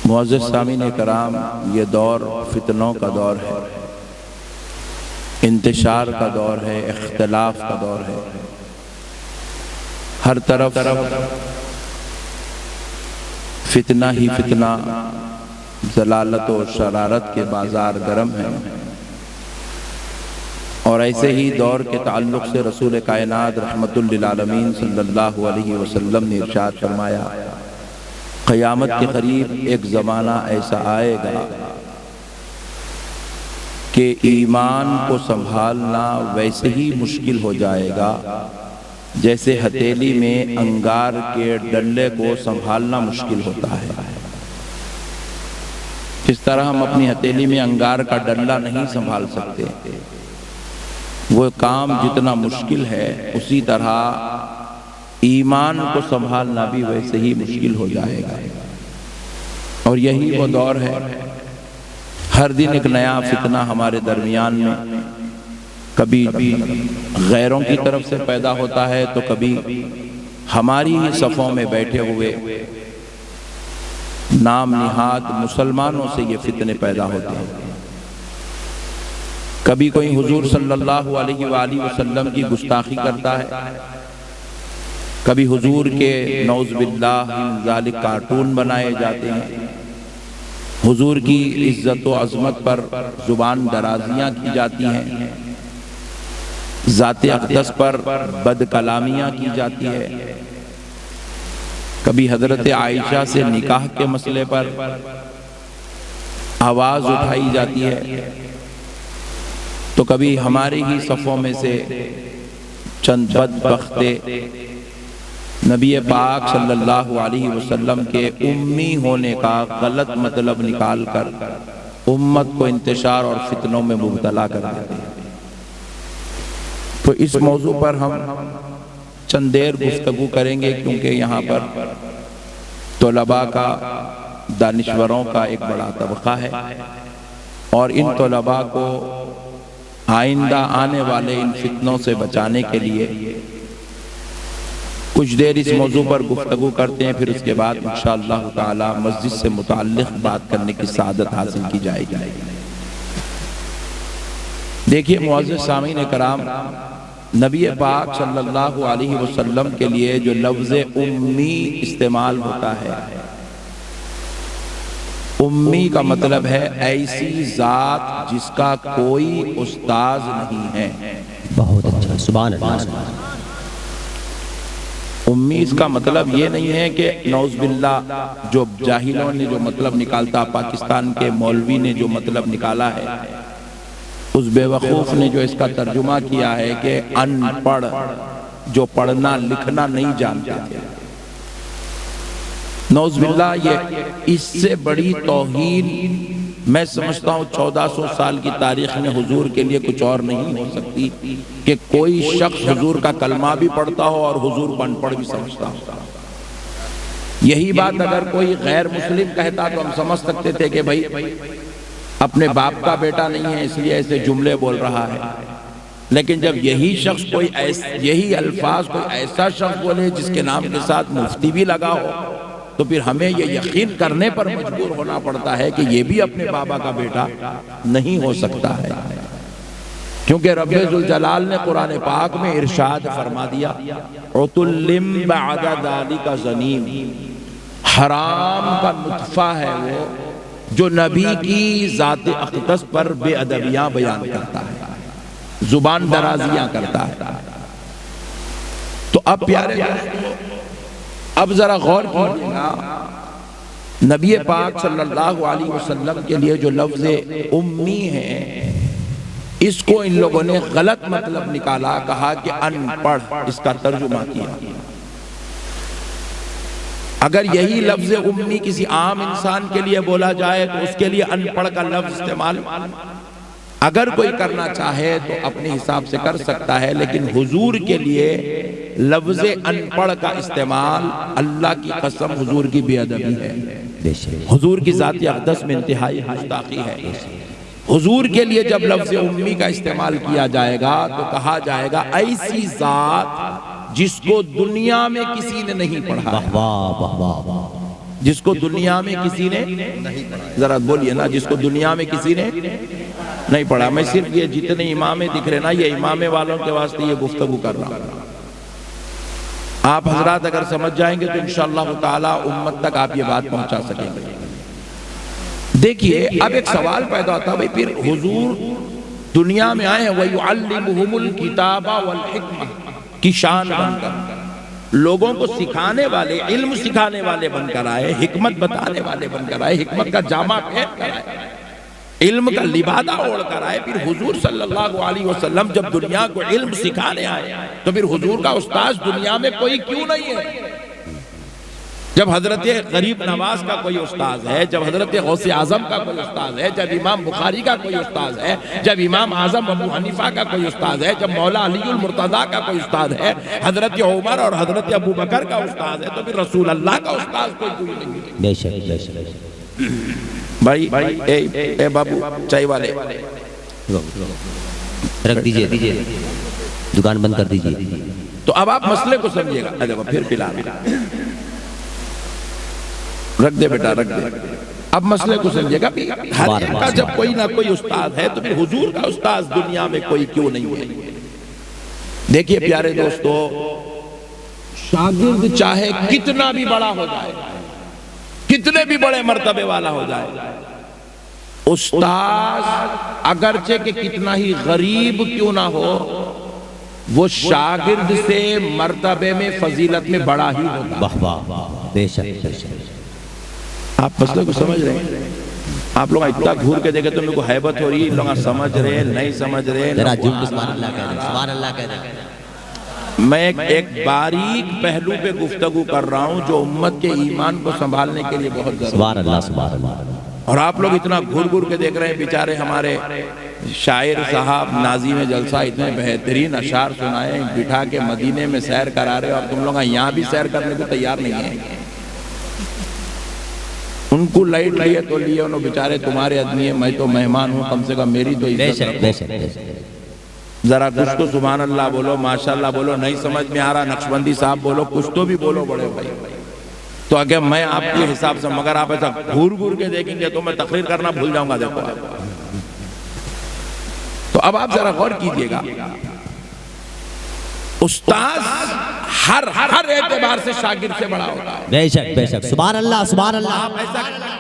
معزز سامعین کرام، یہ دور فتنوں کا دور ہے، انتشار کا دور ہے، اختلاف کا دور ہے۔ ہر طرف فتنہ ہی فتنہ، ضلالت و شرارت کے بازار گرم ہیں۔ اور ایسے ہی دور کے تعلق سے رسول کائنات رحمت للعالمین صلی اللہ علیہ وسلم نے ارشاد فرمایا، قیامت کے قریب ایک زمانہ ایسا آئے گا کہ ایمان کو سنبھالنا ویسے ہی مشکل ہو جائے گا جیسے ہتھیلی میں انگار کے ڈنڈے کو سنبھالنا مشکل ہوتا ہے۔ اس طرح ہم اپنی ہتھیلی میں انگار کا ڈنڈا نہیں سنبھال سکتے، وہ کام جتنا مشکل ہے اسی طرح ایمان کو سنبھالنا بھی ویسے ہی مشکل ہو جائے گا۔ اور یہی وہ دور ہے، ہر دن ایک نیا فتنہ ہمارے درمیان میں کبھی غیروں کی طرف سے پیدا ہوتا ہے تو کبھی ہماری ہی صفوں میں بیٹھے ہوئے نام نہاد مسلمانوں سے یہ فتنے پیدا ہوتے ہیں۔ کبھی کوئی حضور صلی اللہ علیہ وآلہ وسلم کی گستاخی کرتا ہے، کبھی حضور کے نعوذ باللہ من ذالک کارٹون بنائے جاتے ہیں، حضور کی عزت و عظمت پر زبان درازیاں کی جاتی ہیں، ذات اقدس پر بد کلامیاں کی جاتی ہے، کبھی حضرت عائشہ سے نکاح کے مسئلے پر آواز اٹھائی جاتی ہے، تو کبھی ہمارے ہی صفوں میں سے چند بدبخت نبی پاک صلی اللہ علیہ وسلم کے امی ہونے کا غلط مطلب نکال کر امت کو انتشار اور فتنوں میں مبتلا کر دیتے ہیں۔ تو اس موضوع پر ہم چند دیر گفتگو کریں گے، کیونکہ یہاں پر طلباء کا، دانشوروں کا ایک بڑا طبقہ ہے، اور ان طلباء کو آئندہ آنے والے ان فتنوں سے بچانے کے لیے کچھ دیر اس موضوع پر گفتگو کرتے ہیں، پھر اس کے بعد انشاءاللہ تعالی مسجد سے متعلق بات کرنے کی سعادت حاصل کی جائے گی۔ دیکھیے معزز سامعین کرام، نبی پاک صلی اللہ علیہ وسلم کے لیے جو لفظ امی استعمال ہوتا ہے، امی کا مطلب ہے ایسی ذات جس کا کوئی استاذ نہیں ہے۔ بہت اچھا، سبحان اللہ۔ امی اس کا مطلب یہ نہیں ہے کہ نعوذ باللہ جو جاہلوں نے جو مطلب نکالتا، پاکستان کے مولوی نے جو مطلب نکالا ہے، اس بے وقوف نے جو اس کا ترجمہ کیا ہے کہ ان پڑھ، جو پڑھنا لکھنا نہیں جانتے تھے۔ نعوذ باللہ یہ اس سے بڑی توہین میں سمجھتا ہوں 1400 سال کی تاریخ میں حضور کے لیے کچھ اور نہیں ہو سکتی کہ کوئی شخص حضور کا کلمہ بھی پڑھتا ہو اور حضور کو ان پڑھ بھی سمجھتا ہو۔ یہی بات اگر کوئی غیر مسلم کہتا تو ہم سمجھ سکتے تھے کہ بھائی اپنے باپ کا بیٹا نہیں ہے اس لیے ایسے جملے بول رہا ہے، لیکن جب یہی شخص یہی الفاظ کوئی ایسا شخص بولے جس کے نام کے ساتھ مفتی بھی لگا ہو، تو پھر ہمیں یہ یقین کرنے پر مجبور ہونا پڑتا ہے کہ یہ بھی اپنے بابا کا بیٹا نہیں ہو سکتا ہے، کیونکہ رب ذوالجلال نے قرآن پاک میں ارشاد فرما دیا، عُتُلٍّ بَعْدَ ذَلِكَ زَنِيمٍ، حرام کا نطفہ ہے وہ جو نبی کی ذات اقدس پر بے ادبیاں بیان کرتا ہے، زبان درازیاں کرتا ہے۔ تو اب پیارے دوستو، اب ذرا غور کیجئے گا، نبی پاک صلی اللہ علیہ وسلم کے لیے جو لفظ امی ہے، اس کو ان لوگوں نے غلط مطلب نکالا، کہا کہ ان پڑھ، اس کا ترجمہ کیا۔ اگر یہی لفظ امی کسی عام انسان کے لیے بولا جائے تو اس کے لیے ان پڑھ کا لفظ استعمال اگر کوئی کرنا چاہے تو اپنے حساب سے کر سکتا ہے، لیکن حضور کے لیے لفظ ان پڑھ کا استعمال، اللہ کی قسم حضور کی بے ادبی ہے، حضور کی ذات اقدس میں انتہائی گستاخی ہے۔ حضور کے لیے جب لفظ امی کا استعمال کیا جائے گا تو کہا جائے گا ایسی ذات جس کو دنیا میں کسی نے نہیں پڑھا، جس کو دنیا میں کسی نے ذرا بولیے نا، جس کو دنیا میں کسی نے نہیں پڑھا. میں صرف یہ جتنے امامے دکھ رہے نا، یہ امامے والوں کے واسطے یہ گفتگو کر رہا ہوں. آپ حضرات اگر سمجھ جائیں گے تو انشاءاللہ تعالی امت تک آپ یہ بات پہنچا سکیں گے. دیکھیے اب ایک سوال پیدا ہوتا ہے، بھئی پھر حضور دنیا میں آئے ہیں وَيُعَلِّمُهُمُ الْكِتَابَ وَالْحِکْمَةَ کی شان بن کر، لوگوں کو سکھانے والے، علم سکھانے والے بن کر آئے، حکمت بتانے والے بن کر آئے، حکمت کا جامع پہن کر آئے، علم کا لبادہ اوڑھ کر آئے. پھر حضور صلی اللہ علیہ وسلم جب دنیا کو علم سکھانے آئے تو پھر حضور کا استاذ دنیا میں کوئی کیوں نہیں ہے؟ جب حضرت غریب نواز کا کوئی استاذ ہے، جب حضرت غوث اعظم کا کوئی استاذ ہے، جب امام بخاری کا کوئی استاذ ہے، جب امام اعظم ابو حنیفہ کا کوئی استاذ ہے، جب مولا علی المرتضیٰ کا کوئی استاز ہے، حضرت عمر اور حضرت ابو بکر کا استاذ ہے، تو پھر رسول اللہ کا استاذ کوئی نہیں ہے. بے شک بے شک. بھائی اے بابو چائے والے رکھ دیجئے، دکان بند کر دیجئے. تو اب آپ مسئلے کو سمجھے گا. دیکھو پھر پلا رکھ دے بیٹا، رکھ دے. اب مسئلے کو سمجھے گا. ہر ایک کا جب کوئی نہ کوئی استاد ہے تو پھر حضور کا استاذ دنیا میں کوئی کیوں نہیں ہے؟ دیکھیے پیارے دوستو، شاگرد چاہے کتنا بھی بڑا ہو جائے، کتنے بھی بڑے مرتبے والا ہو جائے، استاذ اگرچہ کہ کتنا ہی غریب کیوں نہ ہو، وہ شاگرد سے مرتبے میں فضیلت میں بڑا ہی ہوگا. واہ واہ، بے شک بے شک. آپ مسئلے کو سمجھ رہے ہیں؟ آپ لوگ اتنا گھور کے دیکھے تو ان کو حیبت ہو رہی ہے، لوگ سمجھ رہے نہیں سمجھ رہے. ذرا جھوم کے سبحان اللہ کہہ دیں، سبحان اللہ کہہ دیں. میں ایک باریک پہلو پہ گفتگو کر رہا ہوں جو امت کے ایمان کو سنبھالنے کے لیے بہت ضروری ہے. سبحان اللہ سبحان اللہ. اور آپ لوگ اتنا گھور گھور کے دیکھ رہے ہیں. بیچارے ہمارے شاعر صاحب ناظم جلسہ اتنے بہترین اشعار سنائے، بٹھا کے مدینے میں سیر کرا رہے، اور تم لوگ یہاں بھی سیر کرنے کو تیار نہیں ہیں. ان کو لائٹ لیے تو لیے، انہوں بیچارے تمہارے آدمی ہیں، میں تو مہمان ہوں، کم سے کم میری تو عزت رکھو. بے شک بے شک. ذرا کچھ تو سبحان اللہ بولو، ماشاءاللہ بولو. نہیں سمجھ میں آ رہا نقشبندی صاحب بولو، کچھ تو بھی بولو بڑے بھائی. تو اگر میں آپ کے حساب سے، مگر آپ ایسا گھور گھور کے دیکھیں گے تو میں تقریر کرنا بھول جاؤں گا. دیکھو تو اب آپ ذرا غور کیجئے گا، استاذ ہر اعتبار سے شاگرد سے بڑا ہوتا ہے. بے شک بے شک. سبحان اللہ سبحان اللہ.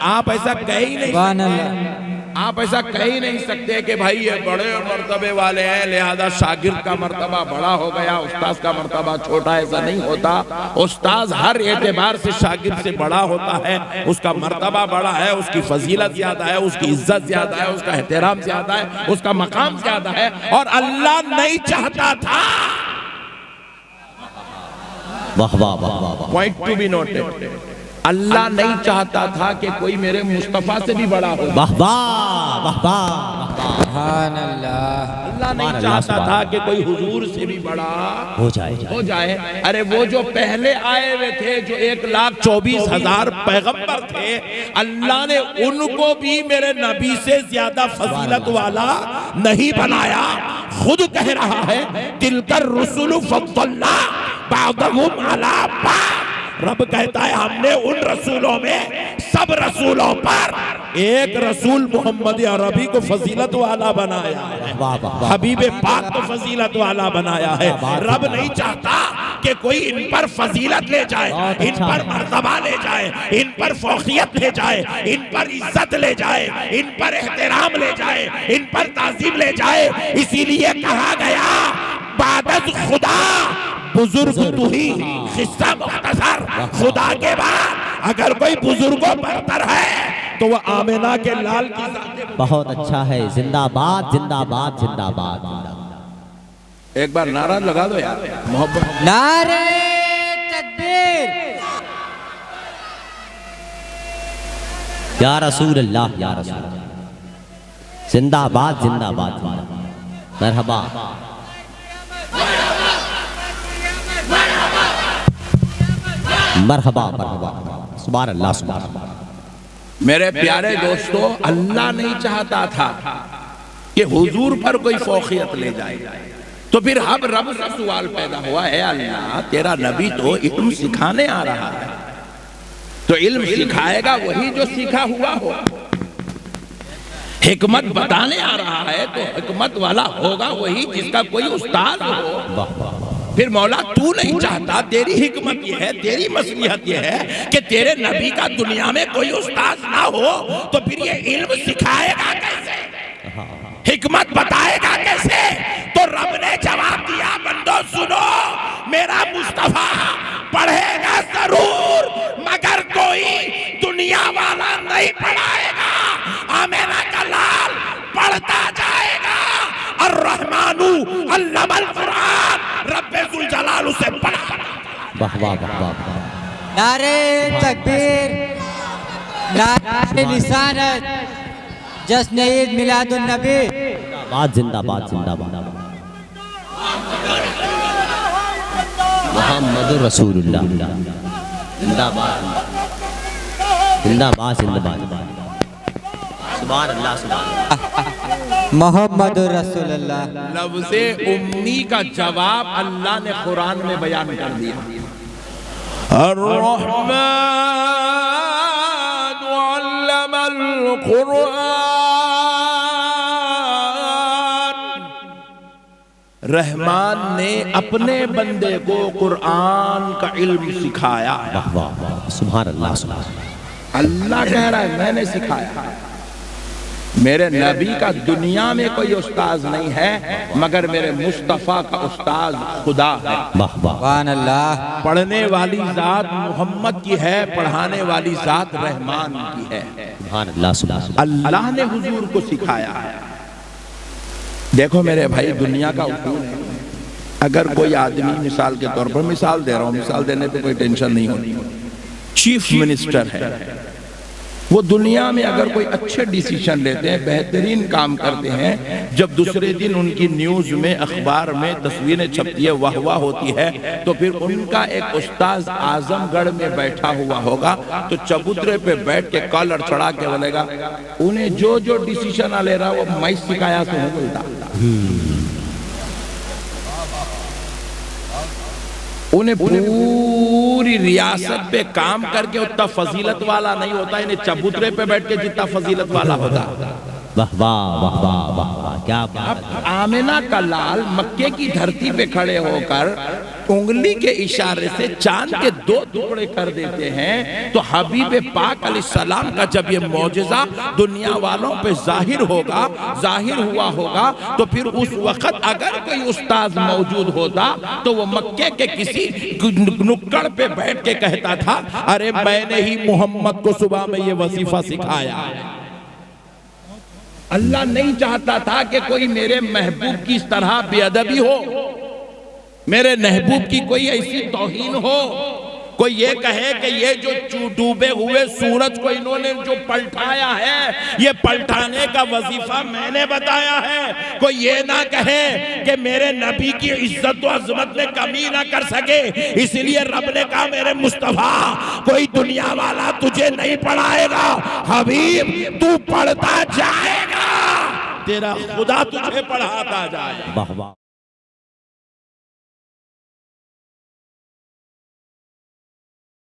آپ ایسا کہہ ہی نہیں سکتے، آپ ایسا کہہ ہی نہیں سکتے کہ بھائی یہ بڑے مرتبے والے ہیں لہذا شاگرد کا مرتبہ بڑا ہو گیا، استاذ کا مرتبہ چھوٹا. ایسا نہیں ہوتا. استاذ ہر اعتبار سے شاگرد سے بڑا ہوتا ہے، اس کا مرتبہ بڑا ہے، اس کی فضیلت زیادہ ہے، اس کی عزت زیادہ ہے، اس کا احترام زیادہ ہے، اس کا مقام زیادہ ہے. اور اللہ نہیں چاہتا تھا، واہ واہ واہ واہ. پوائنٹ ٹو بی نوٹڈ، اللہ نہیں چاہتا تھا کہ کوئی میرے مصطفیٰ سے بھی بڑا ہو. واہ واہ واہ واہ. سبحان اللہ. اللہ نہیں چاہتا تھا کہ کوئی حضور سے بھی بڑا ہو جائے. ارے وہ جو پہلے آئے ہوئے تھے، جو 1,24,000 پیغمبر تھے، اللہ نے ان کو بھی میرے نبی سے زیادہ فضیلت والا نہیں بنایا. خود کہہ رہا ہے تِلْكَ الرُّسُلُ فَضَّلْنَا بَعْضَهُمْ عَلَىٰ بَعْضٍ. رب کہتا ہے ہم نے ان رسولوں میں سب رسولوں پر ایک رسول محمد عربی کو فضیلت والا بنایا ہے، حبیب پاک کو فضیلت والا بنایا ہے. رب نہیں چاہتا کہ کوئی ان پر فضیلت لے جائے، ان پر مرتبہ لے جائے، ان پر فوقیت لے جائے، ان پر عزت لے جائے، ان پر احترام لے جائے، ان پر تعظیم لے جائے. اسی لیے کہا گیا بعد از خدا بزرگ تو ہی. قصہ مختصر، خدا کے بعد اگر کوئی بزرگوں برتر ہے تو وہ آمنہ کے لال کی ذات. بہت اچھا ہے. زندہ باد زندہ باد زندہ باد. ایک بار نعرہ لگا دو یار محبت. نعرہ تکبیر. یا رسول اللہ یا رسول اللہ. زندہ باد زندہ باد. مرحبا. مرحبا مرحبا. سبحان اللہ سبحان اللہ. میرے پیارے دوستو، اللہ نہیں چاہتا تھا کہ حضور پر کوئی فوقیت لے جائے. تو پھر اب رب سے سوال پیدا ہوا ہے، اللہ تیرا نبی تو علم سکھانے آ رہا ہے، تو علم سکھائے گا وہی جو سیکھا ہوا ہو. حکمت بتانے آ رہا ہے تو حکمت والا ہوگا وہی جس کا کوئی استاد ہو. پھر مولا تو نہیں چاہتا، تیری حکمت یہ ہے، تیری مصلحت یہ ہے کہ تیرے نبی کا دنیا میں کوئی استاد نہ ہو، تو پھر یہ علم سکھائے گا کیسے؟ حکمت بتائے گا کیسے؟ تو رب نے جواب دیا، بندو سنو، میرا مصطفیٰ پڑھے گا ضرور مگر کوئی دنیا والا نہیں پڑھائے گا. آمینہ کا لال پڑھتا جائے گا. الرحمن علم القرآن، رب ذوالجلال اسے پڑھا. واہ واہ واہ واہ. نعرہ تکبیر، نعرہ رسالت، جشن عید میلاد النبی. بات زندہ باد زندہ باد. محمد رسول اللہ. زندہ باد زندہ باد زندہ باد. سبحان اللہ سبحان اللہ. محمد رسول اللہ. لفظ امی کا جواب اللہ نے قرآن میں بیان کر دیا. الرحمن علم القرآن، رحمان نے اپنے بندے کو قرآن کا علم سکھایا. واہ واہ واہ. سبحان اللہ سبحان اللہ. اللہ کہہ رہا ہے میں نے سکھایا. میرے نبی کا دنیا میں کوئی استاذ نہیں ہے مگر میرے مصطفیٰ کا استاذ خدا ہے. واہ واہ. سبحان اللہ. پڑھنے والی ذات محمد کی ہے، پڑھانے والی ذات رحمان کی ہے. سبحان اللہ سبحان اللہ. اللہ نے حضور کو سکھایا ہے. دیکھو میرے بھائی، دنیا کا اصول ہے، اگر کوئی آدمی مثال کے طور پر، مثال دے رہا ہوں، مثال دینے پہ کوئی ٹینشن نہیں ہوتی، چیف منسٹر ہے، وہ دنیا میں اگر کوئی اچھے ڈیسیشن لیتے ہیں، بہترین کام کرتے ہیں، جب دوسرے دن ان کی نیوز میں، اخبار میں تصویریں چھپتی ہے، واہ واہ ہوتی ہے، تو پھر ان کا ایک استاذ اعظم گڑھ میں بیٹھا ہوا ہوگا تو چبوترے پہ بیٹھ کے کالر چڑھا کے بولے گا انہیں جو جو ڈیسیشن لے رہا وہ میں سکھایا تو ہوں بولتا. انہیں پوری ریاست پہ کام کر کے اتنا فضیلت والا نہیں ہوتا، انہیں چبوترے پہ بیٹھ کے جتنا فضیلت والا ہوتا. واہ واہ واہ واہ واہ واہ. کیا بات. اب آمنہ کا لال مکے کی دھرتی پہ کھڑے ہو کر انگلی کے اشارے سے چاند کے 2 ٹکڑے کر دیتے ہیں، تو حبیب پاک علیہ السلام کا جب یہ معجزہ دنیا والوں پہ ظاہر ہوا ہوگا تو پھر اس وقت اگر کوئی استاذ موجود ہوتا تو وہ مکے کے کسی نکڑ پہ بیٹھ کے کہتا تھا ارے میں نے ہی محمد کو صبح میں یہ وظیفہ سکھایا. اللہ نہیں چاہتا تھا کہ کوئی میرے محبوب کی اس طرح بے ادبی ہو، میرے محبوب کی کوئی ایسی توہین ہو، کوئی یہ کہے کہ یہ جو ڈوبے ہوئے سورج کو انہوں نے جو پلٹایا ہے یہ پلٹانے کا وظیفہ میں نے بتایا ہے. کوئی یہ نہ کہے کہ میرے نبی کی عزت و عظمت میں کمی نہ کر سکے، اس لیے رب نے کہا میرے مصطفیٰ کوئی دنیا والا تجھے نہیں پڑھائے گا، حبیب تو پڑھتا جائے گا، تیرا خدا تجھے پڑھاتا جائے گا. واہ واہ.